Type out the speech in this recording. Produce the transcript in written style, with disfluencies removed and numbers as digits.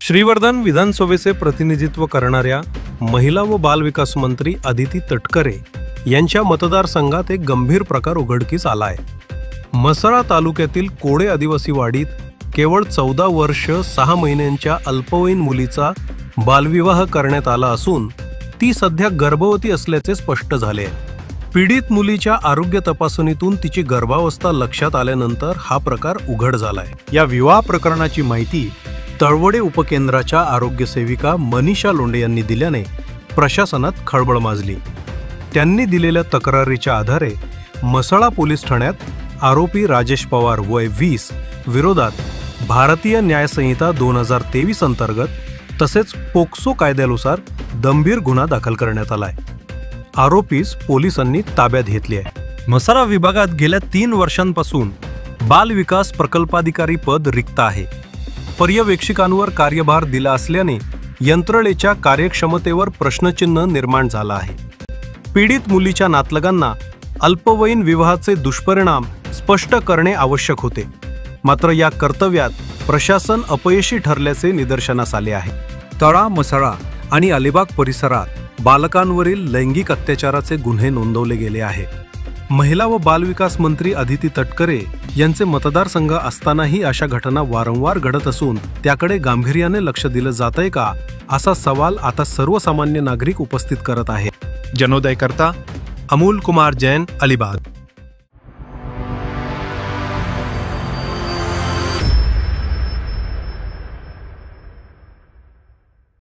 श्रीवर्धन विधानसभेचे प्रतिनिधित्व करणाऱ्या महिला व बालविकास मंत्री अदिती तटकरे यांच्या मतदारसंघात एक गंभीर प्रकार उघडकीस आलाय। म्हसळा तालुक्यातील कोडे आदिवासी वाडीत केवळ 14 वर्ष 6 महिन्यांच्या अल्पवयीन मुलीचा बालविवाह करण्यात आला असून ती सध्या गर्भवती असल्याचे स्पष्ट झाले आहे। पीडित मुलीच्या आरोग्य तपासणीतून तिची गर्भावस्था लक्षात आल्यानंतर हा प्रकार उघड झालाय। या विवाह प्रकरणाची माहिती तळवडे उपकेंद्राच्या आरोग्य सेविका मनीषा लोंढे यांनी दिल्याने प्रशासनात खळबळ माजली। त्यांनी दिलेल्या तक्रारीच्या आधारे म्हसळा पोलीस ठाण्यात आरोपी राजेश पवार वय 20 विरोधात भारतीय न्याय संहिता 2023 अंतर्गत तसेच पोक्सो कायद्यानुसार गंभीर गुन्हा दाखल करण्यात आलाय। आरोपीस पोलिसांनी ताब्यात घेतले आहे। म्हसळा विभागात गेल्या 3 वर्षांपासून बाल विकास प्रकल्पाधिकारी पद रिक्त आहे। पर्यवेक्षकांवर कार्यभार दिला असल्याने यंत्रणेच्या कार्यक्षमतेवर प्रश्नचिन्ह निर्माण झाला आहे। पीडित मुलीच्या नातलगांना अल्पवयीन विवाहाचे दुष्परिणाम स्पष्ट करणे आवश्यक होते, मात्र या कर्तव्यात प्रशासन अपयशी ठरल्याचे निदर्शनास आले आहे। तळा, म्हसळा आणि अलिबाग परिसरात बालकांवरील लैंगिक अत्याचाराचे गुन्हे नोंदवले गेले आहेत। महिला व बालविकास मंत्री अदिती तटकरे यांचे मतदारसंघ असतानाही अशा घटना वारंवार घडत असून त्याकडे गांभीर्याने लक्ष दिलं जातंय का, असा सवाल आता सर्वसामान्य नागरिक उपस्थित करत आहेत। जनोदय करता अमोल कुमार जैन, अलिबाग।